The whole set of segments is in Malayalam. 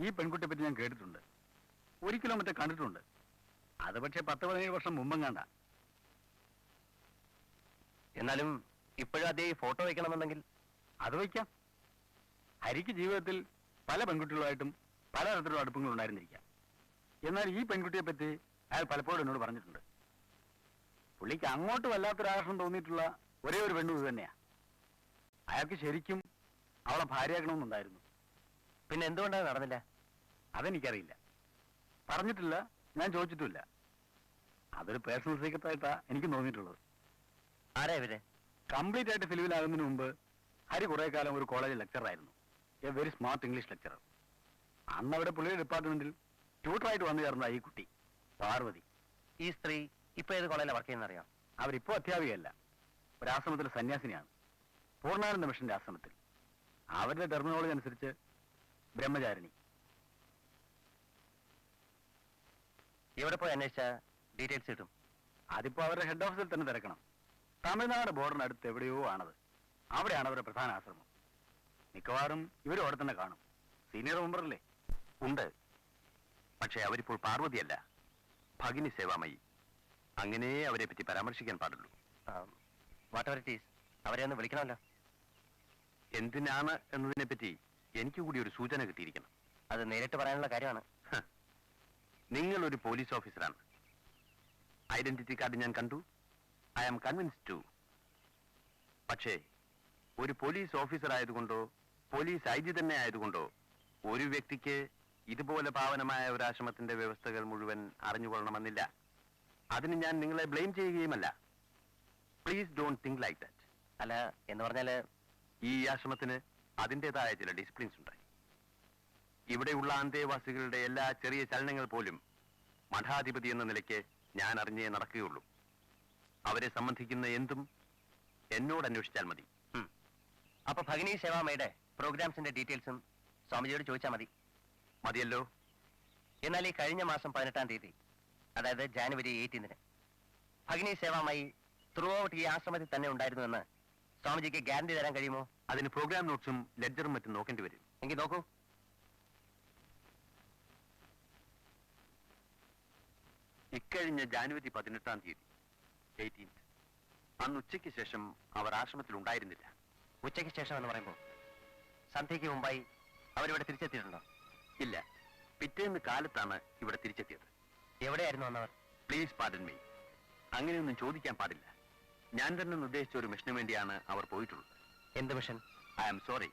ഈ പെൺകുട്ടിയെ പറ്റി ഞാൻ കേട്ടിട്ടുണ്ട്, ഒരിക്കലും മറ്റേ കണ്ടിട്ടുണ്ട്. അത് പക്ഷേ 10-17 വർഷം മുമ്പും കണ്ട. എന്നാലും ഇപ്പോഴും അതേ ഫോട്ടോ വയ്ക്കണമെന്നുണ്ടെങ്കിൽ അത് വയ്ക്കാം. ഹരിക്ക് ജീവിതത്തിൽ പല പെൺകുട്ടികളുമായിട്ടും പലതരത്തിലുള്ള അടുപ്പങ്ങൾ ഉണ്ടായിരുന്നിരിക്കാം. എന്നാൽ ഈ പെൺകുട്ടിയെ പറ്റി അയാൾ പലപ്പോഴും എന്നോട് പറഞ്ഞിട്ടുണ്ട്. പുള്ളിക്ക് അങ്ങോട്ട് വല്ലാത്തൊരാകർഷണം തോന്നിയിട്ടുള്ള ഒരേ ഒരു പെണ്ണു ഇത് തന്നെയാ. അയാൾക്ക് ശരിക്കും അവളെ ഭാര്യയാക്കണമെന്നുണ്ടായിരുന്നു. പിന്നെ എന്തുകൊണ്ടാണ് നടന്നില്ല? അതെനിക്കറിയില്ല, പറഞ്ഞിട്ടില്ല, ഞാൻ ചോദിച്ചിട്ടുമില്ല. അതൊരു പേഴ്സണൽ സീക്രട്ടായിട്ടാ എനിക്ക് തോന്നിയിട്ടുള്ളത്. ആരാ ഇവര്? കംപ്ലീറ്റ് ആയിട്ട് ഫിലിമിലാകുന്നതിന് മുമ്പ് ഹരി കുറെ കാലം ഒരു കോളേജിൽ ലെക്ചറായിരുന്നു. A very smart English lecturer. അന്ന് അവിടെ പുള്ളിയുടെ ഡിപ്പാർട്ട്മെന്റിൽ ട്യൂട്ടറായിട്ട് വന്നു ചേർന്ന ഈ കുട്ടി പാർവതി. ഈ സ്ത്രീ ഇപ്പൊ ഏത് കോളേജിലാണ് വർക്ക് ചെയ്യുന്ന അറിയാം? അവരിപ്പോ അധ്യാപികയല്ല, ഒരാശ്രമത്തിലെ സന്യാസിനിയാണ്. പൂർണ്ണാനന്ദ മിഷന്റെ ആശ്രമത്തിൽ. അവരുടെ ടെർമിനോളജി അനുസരിച്ച് ബ്രഹ്മചാരിണി. ഇവിടെ പോയി അന്വേഷിച്ച ഡീറ്റെയിൽസ് കിട്ടും. അതിപ്പോ അവരുടെ ഹെഡ് ഓഫീസിൽ തന്നെ തിരക്കണം. തമിഴ്നാട് ബോർഡറിനടുത്ത് എവിടെയോ ആണത്. അവിടെയാണ് അവരുടെ പ്രധാന ആശ്രമം. മിക്കവാറും ഇവരും അവിടെ തന്നെ കാണും. സീനിയർ മെമ്പറല്ലേ? ഉണ്ട്. പക്ഷേ അവരിപ്പോൾ പാർവതിയല്ല, ഭഗിനി സേവാമയി. അങ്ങനെ അവരെ പറ്റി പരാമർശിക്കാൻ പാടുള്ളൂ. വാട്ട് എവർ ഇറ്റ് ഈസ്, അവരെ ഒന്ന് വിളിക്കണമല്ലോ. എന്തിനാണ് എന്നതിനെ പറ്റി എനിക്ക് കൂടി ഒരു സൂചന കിട്ടിയിരിക്കണം. അത് നേരിട്ട് പറയാനുള്ള കാര്യമാണ്. നിങ്ങൾ ഒരു പോലീസ് ഓഫീസറാണ്. ഐഡന്റിറ്റി കാർഡ് ഞാൻ കണ്ടു. I am convinced too. പക്ഷേ ഒരു പോലീസ് ഓഫീസർ ആയതുകൊണ്ടോ പോലീസ് ഐ ജി തന്നെ ആയതുകൊണ്ടോ ഒരു വ്യക്തിക്ക് ഇതുപോലെ പാവനമായ ഒരു ആശ്രമത്തിന്റെ വ്യവസ്ഥകൾ മുഴുവൻ അറിഞ്ഞുകൊള്ളണമെന്നില്ല. അതിന് ഞാൻ നിങ്ങളെ ബ്ലെയിം ചെയ്യുകയുമല്ല. Please don't think like that. അല്ല, എന്ന് പറഞ്ഞാല് ഈ ആശ്രമത്തിന് അതിൻ്റെതായ ചില ഡിസിപ്ലിൻസ് ഉണ്ട്. ഇവിടെയുള്ള അന്തേവാസികളുടെ എല്ലാ ചെറിയ ചലനങ്ങൾ പോലും മഠാധിപതി എന്ന നിലയ്ക്ക് ഞാൻ അറിഞ്ഞേ നടക്കുകയുള്ളൂ. അവരെ സംബന്ധിക്കുന്ന എന്തും എന്നോട് അന്വേഷിച്ചാൽ മതി. അപ്പൊ ഭഗിനി സേവാമയുടെ പ്രോഗ്രാംസിന്റെ ഡീറ്റെയിൽസും സ്വാമിജിയോട് ചോദിച്ചാൽ മതി. മതിയല്ലോ. എന്നാൽ ഈ കഴിഞ്ഞ മാസം 18-ാം തീയതി, അതായത് ജാനുവരി 18-ന് ഭഗിനി സേവാമായി ത്രൂ ഔട്ട് ഈ ആശ്രമത്തിൽ തന്നെ ഉണ്ടായിരുന്നുവെന്ന് സ്വാമിജിക്ക് ഗ്യാരണ്ടി തരാൻ കഴിയുമോ? അതിന് പ്രോഗ്രാം നോട്ട്സും ലെഡ്ജറും മറ്റും നോക്കേണ്ടി വരും. എങ്കിൽ നോക്കൂ. ഇക്കഴിഞ്ഞ ജാനുവരി 18-ാം തീയതി 18th, അന്ന് ഉച്ചയ്ക്ക് ശേഷം അവർ ആശ്രമത്തിൽ ഉണ്ടായിരുന്നില്ല. ഉച്ചയ്ക്ക് ശേഷം എന്ന് പറയുമ്പോൾ സന്ധ്യയ്ക്ക് മുമ്പായി അവരിവിടെ തിരിച്ചെത്തിയിട്ടുണ്ടോ? ഇല്ല, പിറ്റേന്ന് കാലത്താണ് ഇവിടെ തിരിച്ചെത്തിയത്. എവിടെയായിരുന്നു വന്നവർ? പ്ലീസ് പാർഡൺ മീ, അങ്ങനെയൊന്നും ചോദിക്കാൻ പാടില്ല. ഞാൻ തന്നെ നിർദ്ദേശിച്ച ഒരു മിഷന് വേണ്ടിയാണ് അവർ പോയിട്ടുള്ളത്. എന്ത് mission? I am sorry,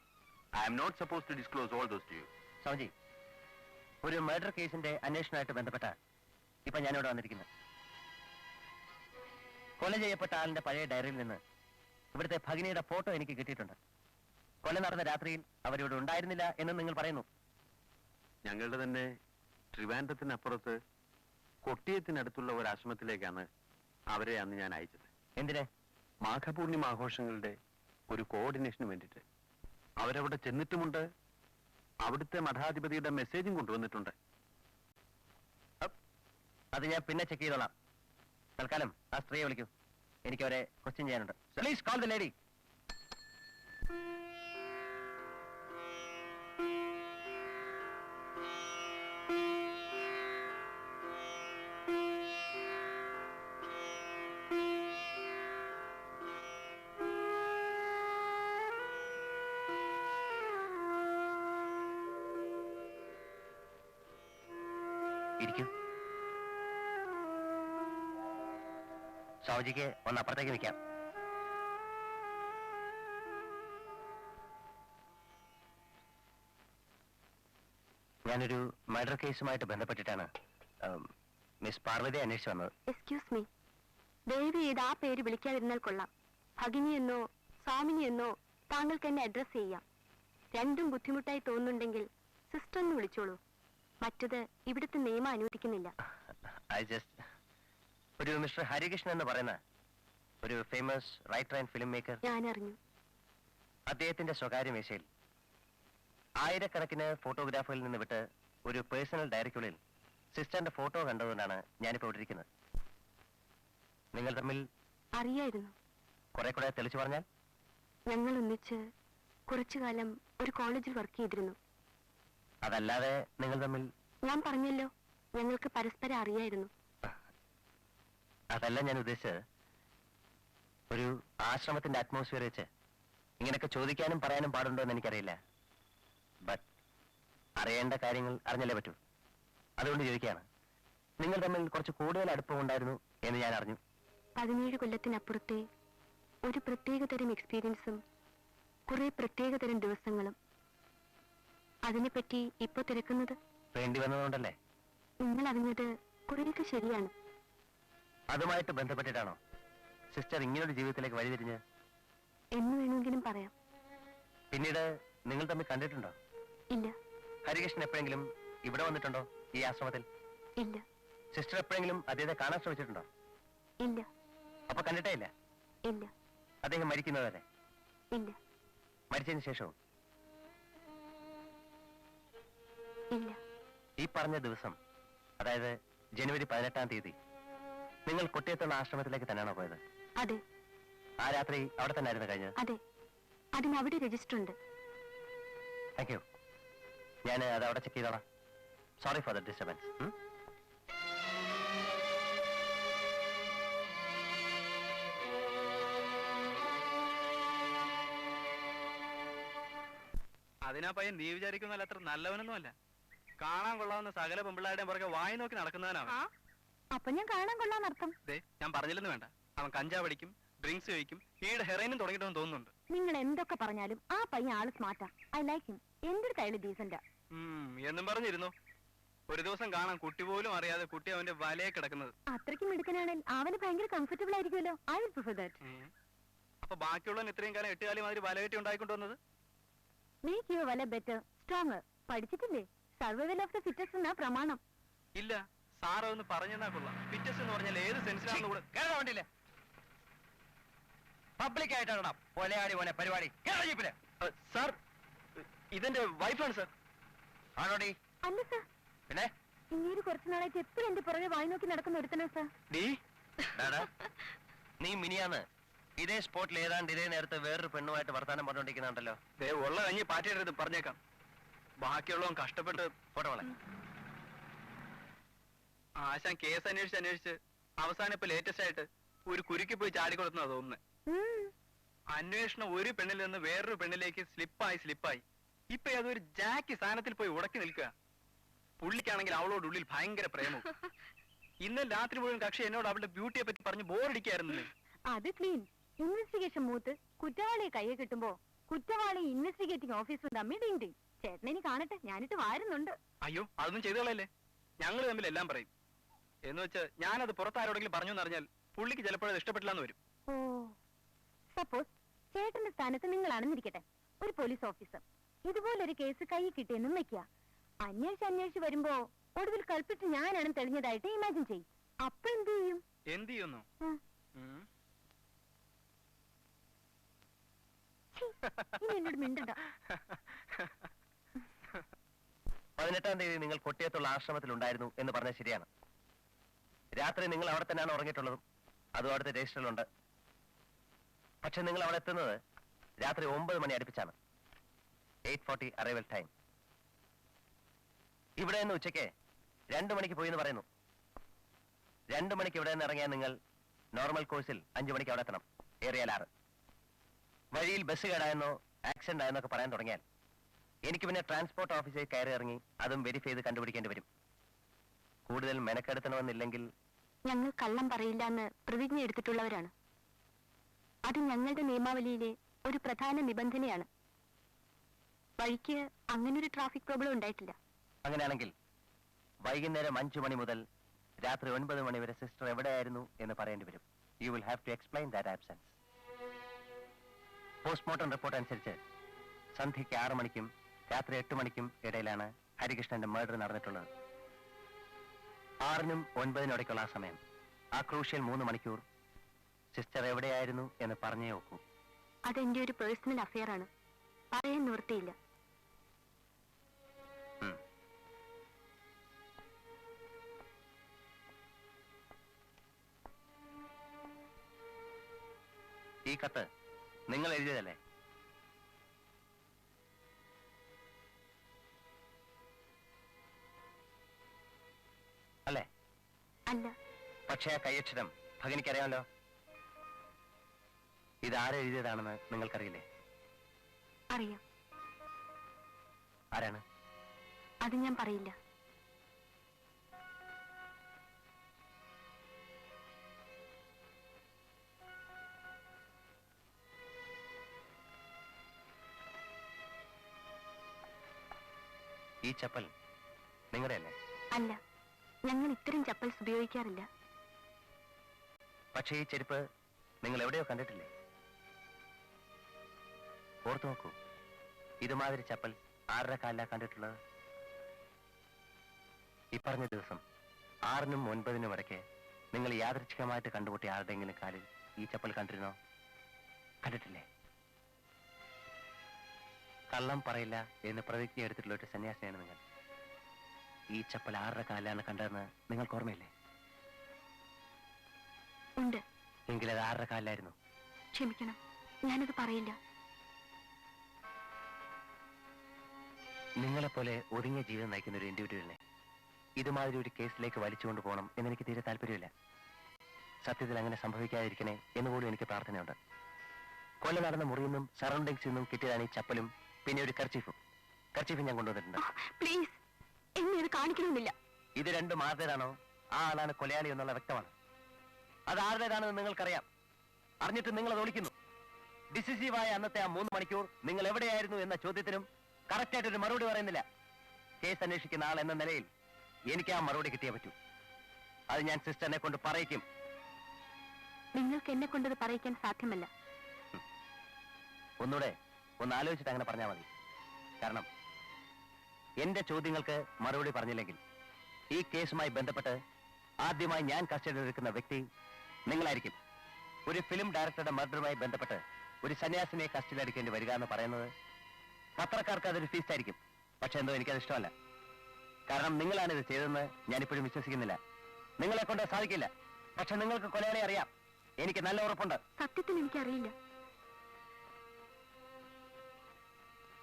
I am not suppose to disclose all those to you. Swamiji, ഒരു മർഡർ കേസിന്റെ അന്വേഷണമായിട്ട് ബന്ധപ്പെട്ട ഇപ്പൊ ഞാനിവിടെ വന്നിരിക്കുന്നത്. കൊല ചെയ്യപ്പെട്ട ആളിന്റെ പഴയ ഡയറിയിൽ നിന്ന് ഇവിടുത്തെ ഭഗിനിയുടെ ഫോട്ടോ എനിക്ക് കിട്ടിയിട്ടുണ്ട്. കൊല നടന്ന രാത്രിയിൽ അവരിവിടെ ഉണ്ടായിരുന്നില്ല എന്ന് നിങ്ങൾ പറയുന്നു. ഞങ്ങളുടെ തന്നെ ട്രിവാൻഡ്രത്തിനപ്പുറത്ത് കൊട്ടിയത്തിനടുത്തുള്ള ഒരു ആശ്രമത്തിലേക്കാണ് അവരെ അന്ന് ഞാൻ അയച്ചത്. എന്തിനെ? മാഘപൂർണിമ ആഘോഷങ്ങളുടെ ഒരു കോർഡിനേഷന് വേണ്ടിയിട്ട്. അവരവിടെ ചെന്നിട്ടുമുണ്ട്. അവിടുത്തെ മഠാധിപതിയുടെ മെസ്സേജും കൊണ്ടുവന്നിട്ടുണ്ട്. അത് ഞാൻ പിന്നെ ചെക്ക് ചെയ്തോളാം. തൽക്കാലം ആ സ്ത്രീയെ വിളിക്കൂ. എനിക്ക് അവരെ ക്വസ്റ്റ്യൻ ചെയ്യാനുണ്ട്. Please call the lady. ഇരിക്കൂ. സ്വാമിജിക്ക് ഒന്ന് അപ്പുറത്തേക്ക് നിൽക്കാം. ഞാനൊരു മർഡർ കേസുമായിട്ട് ബന്ധപ്പെട്ടിട്ടാണ് മിസ് പാർവതി അന്വേഷിച്ചു വന്നത്. എക്സ്ക്യൂസ് മീ, ദയവ് ചെയ്ത് ആ പേര് വിളിക്കാതിരുന്നാൽ കൊള്ളാം. ഭഗിനി എന്നോ സ്വാമിനി എന്നോ താങ്കൾക്ക് എന്നെ അഡ്രസ് ചെയ്യാം. രണ്ടും ബുദ്ധിമുട്ടായി തോന്നുന്നുണ്ടെങ്കിൽ സിസ്റ്റർ എന്ന് വിളിച്ചോളൂ. മറ്റത് ഇവിടുത്തെ നിയമം അനുവദിക്കുന്നില്ല. ഒരു മിസ്റ്റർ ഹരികൃഷ്ണൻ എന്ന് പറയുന്ന ഒരു famous writer and film maker ഞാൻ അറിഞ്ഞു. അദ്ദേഹത്തിന്റെ സ്വകാര്യ മേശയിൽ ആയിരക്കണക്കിന് ഫോട്ടോഗ്രാഫുകളിൽ നിന്ന് വിട്ട് ഒരു പേഴ്സണൽ ഡയറിക്കുള്ളിൽ സിസ്റ്ററിന്റെ ഫോട്ടോ കണ്ടതുകൊണ്ടാണ് ഞാനിപ്പോ ഇവിടെ ഇരിക്കുന്നത്. നിങ്ങൾ തമ്മിൽ അറിയായിരുന്നു. കുറെ കൂടെ തെളിച്ചു പറഞ്ഞാൽ? ഞങ്ങൾ ഒന്നിച്ച് കുറച്ചു കാലം ഒരു കോളേജിൽ വർക്ക് ചെയ്തിരുന്നു. അതല്ലാതെ നിങ്ങൾ തമ്മിൽ... ഞാൻ പറഞ്ഞല്ലോ, ഞങ്ങൾക്ക് പരസ്പരം അറിയായിരുന്നു. അതല്ല ഞാൻ ഉദ്ദേശിച്ചത്. ഒരു ആശ്രമത്തിന്റെ അറ്റ്മോസ്ഫിയർ വെച്ച് ഇങ്ങനെയൊക്കെ ചോദിക്കാനും പറയാനും പാടുണ്ടോ എന്ന് എനിക്കറിയില്ല. ബട്ട് അറിയേണ്ട കാര്യങ്ങൾ അറിഞ്ഞല്ലേ പറ്റൂ. അതുകൊണ്ട് ചോദിക്കുകയാണ്. നിങ്ങൾ തമ്മിൽ കുറച്ച് കൂടുതൽ അടുപ്പമുണ്ടായിരുന്നു എന്ന് ഞാൻ അറിഞ്ഞു. 17 കൊല്ലത്തിനപ്പുറത്തെ ഒരു പ്രത്യേകതരം എക്സ്പീരിയൻസും കുറെ പ്രത്യേകതരം ദിവസങ്ങളും. അതിനെപ്പറ്റി ഇപ്പൊ തിരക്കുന്നത് വേണ്ടി വന്നതുകൊണ്ടല്ലേ? നിങ്ങൾ അറിഞ്ഞത് കുറേയൊക്കെ ശരിയാണ്. അതുമായിട്ട് ബന്ധപ്പെട്ടിട്ടാണോ സിസ്റ്റർ ഇങ്ങനൊരു ജീവിതത്തിലേക്ക് വഴിതിരിഞ്ഞ്? എന്ന് വേണമെങ്കിലും പറയാം. പിന്നീട് നിങ്ങൾ തമ്മിൽ കണ്ടിട്ടുണ്ടോ? ഇല്ല. ഹരികൃഷ്ണൻ എപ്പോഴെങ്കിലും ഇവിടെ വന്നിട്ടുണ്ടോ ഈ ആശ്രമത്തിൽ? ഇല്ല. സിസ്റ്റർ എപ്പോഴെങ്കിലും അദ്ദേഹത്തെ കാണാൻ ശ്രമിച്ചിട്ടുണ്ടോ? ഇല്ല. അപ്പൊ കണ്ടിട്ടേ ഇല്ല? ഇല്ല. അദ്ദേഹം മരിക്കുന്നവരെ? ഇല്ല. മരിച്ചതിന് ശേഷവും? ഇല്ല. ഈ പറഞ്ഞ ദിവസം, അതായത് ജനുവരി 18-ാം തീയതി, നിങ്ങൾ കൊട്ടിയത്തുള്ള ആശ്രമത്തിലേക്ക് തന്നെയാണോ പോയത്? അതെ. ആ രാത്രി അവിടെ തന്നെ ആയിരുന്നു കഴിഞ്ഞത്? അതെ. അതിന് അവിടെ രജിസ്റ്റർ ഉണ്ട്. Thank you. ഞാൻ അത് അവിടെ ചെക്ക് ചെയ്തോളാം. Sorry for the disturbance. അതിനാ പയ്യൻ നീ വിചാരിക്കുന്നല്ല അത്ര നല്ലവനൊന്നുമല്ല. കാണാൻ കൊള്ളാവുന്ന സകല പെമ്പിള്ളാരുടെയും പുറകെ വായി നോക്കി നടക്കുന്നവനാണ്. അപ്പൊ ഞാൻ കാണാൻ കൊള്ളാന്നർത്ഥം. ഞാൻ പറഞ്ഞില്ലെന്ന് വേണ്ട. അവൻ കഞ്ചാവ് അടിക്കും, ഡ്രിങ്ക്സ് കഴിക്കും, ഈയുടെ ഹെറൈനും തുടങ്ങിയിട്ടെന്ന് തോന്നുന്നുണ്ട്. നിങ്ങൾ എന്തൊക്കെ പറഞ്ഞാലും ആ പയ്യൻ ആള് സ്മാർട്ടാ. I like him. എന്തൊരു കയ്യില് ഡീസന്റാ. എന്നും പറഞ്ഞിരുന്നു. ഒരു ദിവസം കാണാൻ കുട്ടി പോലും അറിയാതെ കുട്ടി അവന്റെ വലയെ കിടക്കുന്നത്. അത്രയ്ക്ക് മിടുക്കനാണെങ്കിൽ അവന് ഭയങ്കര കംഫർട്ടബിൾ ആയിരിക്കുമല്ലോ. I will prefer that. അപ്പൊ ബാക്കിയുള്ളവൻ ഇത്രയും കാലം 8 കാലം മാതിരി വലകെട്ടി ഉണ്ടായിക്കൊണ്ടുവന്നത്? മേക്ക് യുവർ വല ബെറ്റർ, സ്ട്രോങ്ങർ. പഠിച്ചിട്ടില്ലേ? സർവൈവൽ ഓഫ് ദ ഫിറ്റസ്റ്റ് എന്നാ പ്രമാണം. ഇല്ല, സാറ് ഒന്ന് പറഞ്ഞാ കൊള്ളാം. ഫിറ്റസ്റ്റ് എന്ന് പറഞ്ഞാൽ ഏത് സെൻസിലാണെന്ന് കൂടെ കേരള പബ്ലിക് ആയിട്ടാണ് പൊലയാടി പോലെ പരിപാടി. സാർ, ഇതെന്റെ വൈഫാണ് സാർ. ആണോടി? അല്ല സാർ. പിന്നെ ഇങ്ങനെ കുറച്ചു നാളായിട്ട് എപ്പോഴും എന്റെ പുറകെ വായി നോക്കി നടക്കുന്ന ഒരുത്തനാ സാർ. നീ മിനിയാന്ന് ഇതേ സ്പോട്ടിൽ ഏതാണ്ട് ഇതേ നേരത്തെ വേറൊരു പെണ്ണുമായിട്ട് വർത്താനം പറഞ്ഞോണ്ടിരിക്കുന്നുണ്ടല്ലോ. ഉള്ള കഞ്ഞി പാറ്റിയിടരുത്, പറഞ്ഞേക്കാം. ബാക്കിയുള്ളവൻ കഷ്ടപ്പെട്ട് ഫോട്ടോ വളെ ആശാൻ കേസ് അന്വേഷിച്ച് അവസാനം ഇപ്പൊ ലേറ്റസ്റ്റ് ആയിട്ട് ഒരു കുരുക്കി പോയി ചാടിക്കൊടുത്തുന്നാ തോന്നുന്നത്. അന്വേഷണം ഒരു പെണ്ണിൽ നിന്ന് വേറൊരു പെണ്ണിലേക്ക് സ്ലിപ്പായി ഇപ്പൊ അതൊരു ജാക്കി സ്ഥാനത്തിൽ പോയി ഉടക്കി നിൽക്കുക. പുള്ളിക്കാണെങ്കിൽ അവളോട് ഉള്ളിൽ ഭയങ്കര പ്രേമവും. ഇന്നലെ രാത്രി മുഴുവൻ കക്ഷി എന്നോട് അവളുടെ ബ്യൂട്ടിയെ പറ്റി പറഞ്ഞ് ബോറടിക്കായിരുന്നു. അത് ക്ലീൻ. ഇൻവെസ്റ്റിഗേഷൻ മൂത്ത് കുറ്റവാളിയെ കയ്യെ കിട്ടുമ്പോ കുറ്റവാളി ഇൻവെസ്റ്റിഗേറ്റിംഗ് ഓഫീസർ തമ്മിൽ ഡിങ്. ചേട്ടനെ കാണട്ടെ, ഞാനിട്ട് വാരുന്നുണ്ട്. അയ്യോ, അതൊന്നും ചെയ്തോളല്ലേ. ഞങ്ങൾ തമ്മിൽ എല്ലാം പറയും. എന്ന് വെച്ച് ഞാനത് പുറത്താരോടെങ്കിലും പറഞ്ഞു എന്നറിഞ്ഞാൽ പുള്ളിക്ക് ചിലപ്പോഴത് ഇഷ്ടപ്പെട്ടില്ലെന്ന് വരും. ഓ, സപ്പോസ് ചേട്ടന്റെ സ്ഥാനത്ത് നിങ്ങളാണെന്നിരിക്കട്ടെ, ഒരു പോലീസ് ഓഫീസർ. ഇതുപോലൊരു കേസ് കൈ കിട്ടിയെന്നും വെക്കുക. അന്വേഷിച്ച് വരുമ്പോ ഒടുവിൽ കൾപ്പിച്ച് ഞാനാണ് തെളിഞ്ഞതായിട്ട് ഇമാജിൻ ചെയ്യും. അപ്പൊ എന്ത് ചെയ്യും? എന്ത് ചെയ്യുന്നു? എന്നോട് മിണ്ടണ്ട. 18-ാം തീയതി നിങ്ങൾ കൊട്ടിയത്തുള്ള ആശ്രമത്തിൽ ഉണ്ടായിരുന്നു എന്ന് പറഞ്ഞാൽ ശരിയാണ്. രാത്രി നിങ്ങൾ അവിടെ തന്നെയാണ് ഉറങ്ങിയിട്ടുള്ളതും. അതും അവിടുത്തെ രജിസ്റ്ററിലുണ്ട്. പക്ഷെ നിങ്ങൾ അവിടെ എത്തുന്നത് രാത്രി 9 മണി അടുപ്പിച്ചാണ്. 8:40 അറൈവൽ ടൈം. ഇവിടെ നിന്ന് ഉച്ചയ്ക്ക് 2 മണിക്ക് പോയി എന്ന് പറയുന്നു. 2 മണിക്ക് ഇവിടെ നിന്ന് ഇറങ്ങിയാൽ നിങ്ങൾ നോർമൽ കോഴ്സിൽ 5 മണിക്ക് അവിടെ എത്തണം. ഏറിയാൽ 6. വഴിയിൽ ബസ് കേടായെന്നോ ആക്സിഡന്റ് ആയെന്നൊക്കെ പറയാൻ തുടങ്ങിയാൽ എനിക്ക് പിന്നെ ട്രാൻസ്പോർട്ട് ഓഫീസിൽ കയറി ഇറങ്ങി അതും വെരിഫൈ ചെയ്ത് കണ്ടുപിടിക്കേണ്ടി വരും. കൂടുതൽ മെനക്കെടുത്തണമെന്നില്ലെങ്കിൽ... ഞങ്ങൾ കള്ളം പറയില്ല എന്ന് പ്രതിജ്ഞ എടുത്തിട്ടുള്ളവരാണ്. അത് ഞങ്ങളുടെ നിയമാവലിയിലെ ഒരു പ്രധാന നിബന്ധനയാണ്. വഴിക്ക് അങ്ങനൊരു ട്രാഫിക് പ്രോബ്ലം ഉണ്ടായിട്ടില്ല. അങ്ങനെയാണെങ്കിൽ വൈകുന്നേരം 5 മണി മുതൽ രാത്രി 9 മണി വരെ സിസ്റ്റർ എവിടെയായിരുന്നു എന്ന് പറയേണ്ടി വരും. You will have to explain that absence. Postmortem report അനുസരിച്ച് സന്ധ്യയ്ക്ക് 6 മണിക്കും രാത്രി 8 മണിക്കും ഇടയിലാണ് ഹരികൃഷ്ണന്റെ മർഡർ നടന്നിട്ടുള്ളത്. 6-നും 9-നും ഇടയ്ക്കുള്ള ആ സമയം, ആ ക്രൂഷ്യൽ 3 മണിക്കൂർ സിസ്റ്റർ എവിടെയായിരുന്നു എന്ന് പറഞ്ഞേ നോക്കൂ. അതെന്റെ ഒരു പേഴ്സണൽ അഫെയർ ആണ്. പറയാൻ നിവൃത്തിയില്ല. ഈ കത്ത് നിങ്ങൾ എഴുതിയതല്ലേ? അല്ല. പക്ഷേ ആ കൈയക്ഷരം ഭഗിനിക്കറിയാമല്ലോ. ഇത് ആരെഴുതിയതാണെന്ന് നിങ്ങൾക്കറിയില്ലേ? അറിയാം. ആരാണ്? അത് ഞാൻ പറയില്ല. ഈ ചപ്പൽ നിങ്ങളുടെ അല്ലേ? അല്ല, ഞങ്ങൾ ഇത്തരം ചപ്പൽസ് ഉപയോഗിക്കാറില്ല. പക്ഷേ ഈ ചെരുപ്പ് നിങ്ങൾ എവിടെയോ കണ്ടിട്ടില്ലേ? ഓർത്തു നോക്കൂ, ഇതുമാതിരി ചപ്പൽ ആരുടെ കാലിലാ കണ്ടിട്ടുള്ളത്? ഇപ്പറഞ്ഞ ദിവസം 6-നും 9-നും ഇടയ്ക്ക് നിങ്ങൾ യാദൃച്ഛികമായിട്ട് കണ്ടുമുട്ടിയ ആരുടെയെങ്കിലും കാലിൽ ഈ ചപ്പൽ കണ്ടിരുന്നോ? കണ്ടിട്ടില്ലേ? കള്ളം പറയില്ല എന്ന് പ്രതിജ്ഞ എടുത്തിട്ടുള്ള ഒരു സന്യാസിയാണ് നിങ്ങൾ. ഈ ചപ്പൽ ആരുടെ കാലിലാണ് കണ്ടതെന്ന് നിങ്ങൾക്ക് ഓർമ്മയില്ലേ? ഉണ്ട്. എങ്കിൽ അത് ആരുടെ കാലിലായിരുന്നു? ക്ഷമിക്കണം, ഞാനത് പറയില്ല. നിങ്ങളെപ്പോലെ ഒതുങ്ങിയ ജീവിതം നയിക്കുന്ന ഒരു ഇൻഡിവിജ്വലിനെ ഇതുമാതിരി ഒരു കേസിലേക്ക് വലിച്ചുകൊണ്ട് പോകണം എന്നെനിക്ക് തീരെ താല്പര്യമില്ല. സത്യത്തിൽ അങ്ങനെ സംഭവിക്കാതിരിക്കണേ എന്നുപോലും എനിക്ക് പ്രാർത്ഥനയുണ്ട്. കൊല നടന്ന മുറിയിൽ നിന്നും സറൗണ്ടിങ്സിൽ നിന്നും കിട്ടിയതാണ് ഈ ചപ്പലും പിന്നെ ഒരു കർച്ചീഫും ഞാൻ കൊണ്ടുവന്നിട്ടുണ്ട്. പ്ലീസ്, എന്നെ ഇത് കാണിക്കണമെന്നില്ല. ഇത് രണ്ടും ആരുടേതാണോ ആ ആളാണ് കൊലയാളി എന്നുള്ള വ്യക്തമാണ്. അത് ആരുടേതാണെന്ന് നിങ്ങൾക്കറിയാം. അറിഞ്ഞിട്ട് നിങ്ങൾ അത് ഒളിക്കുന്നു. ഡിസിസീവായ അന്നത്തെ ആ 3 മണിക്കൂർ നിങ്ങൾ എവിടെയായിരുന്നു എന്ന ചോദ്യത്തിനും കറക്റ്റായിട്ടൊരു മറുപടി പറയുന്നില്ല. കേസ് അന്വേഷിക്കുന്ന ആൾ എന്ന നിലയിൽ എനിക്ക് ആ മറുപടി കിട്ടിയേ പറ്റൂ. അത് ഞാൻ സിസ്റ്ററിനെ കൊണ്ട് പറയിക്കും. നിങ്ങൾക്ക് എന്നെ കൊണ്ടത് പറയിക്കാൻ സാധ്യമല്ല. ഒന്നുകൂടെ ഒന്ന് ആലോചിച്ചിട്ട് അങ്ങനെ പറഞ്ഞാൽ മതി. കാരണം എന്റെ ചോദ്യങ്ങൾക്ക് മറുപടി പറഞ്ഞില്ലെങ്കിൽ ഈ കേസുമായി ബന്ധപ്പെട്ട് ആദ്യമായി ഞാൻ കസ്റ്റഡിയിൽ എടുക്കുന്ന വ്യക്തി നിങ്ങളായിരിക്കും. ഒരു ഫിലിം ഡയറക്ടറുടെ മർഡറുമായി ബന്ധപ്പെട്ട് ഒരു സന്യാസിനെ കസ്റ്റഡിയിൽ എടുക്കേണ്ടി വരിക എന്ന് പറയുന്നത് പത്രക്കാർക്ക് അതൊരു ഫീസായിരിക്കും. പക്ഷെ എന്തോ എനിക്കത് ഇഷ്ടമല്ല. കാരണം നിങ്ങളാണ് ഇത് ചെയ്തതെന്ന് ഞാനിപ്പോഴും വിശ്വസിക്കുന്നില്ല. നിങ്ങളെ കൊണ്ട് സാധിക്കില്ല. പക്ഷെ നിങ്ങൾക്ക് കൊലയാളെ അറിയാം. എനിക്ക് നല്ല ഉറപ്പുണ്ട്. സത്യത്തിൽ എനിക്കറിയില്ല.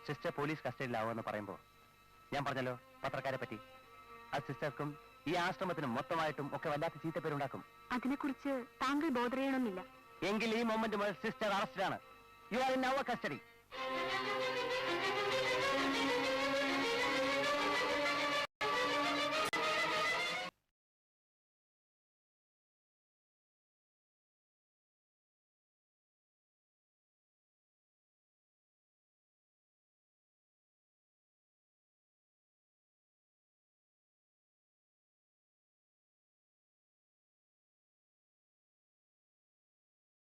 സിസ്റ്റർ പോലീസ് കസ്റ്റഡിയിലാവുമെന്ന് പറയുമ്പോൾ ഞാൻ പറഞ്ഞല്ലോ പത്രക്കാരെ പറ്റി. ആ സിസ്റ്റർക്കും ഈ ആശ്രമത്തിനും മൊത്തമായിട്ടും ഒക്കെ വല്ലാത്ത ചീത്തപ്പേരുണ്ടാക്കും. അതിനെക്കുറിച്ച് താങ്കൾ ബോധർ ചെയ്യണമെന്നില്ല. എങ്കിൽ ഈ മൊമെന്റ് മുതൽ സിസ്റ്റർ അറസ്റ്റിലാണ്. You are in our custody.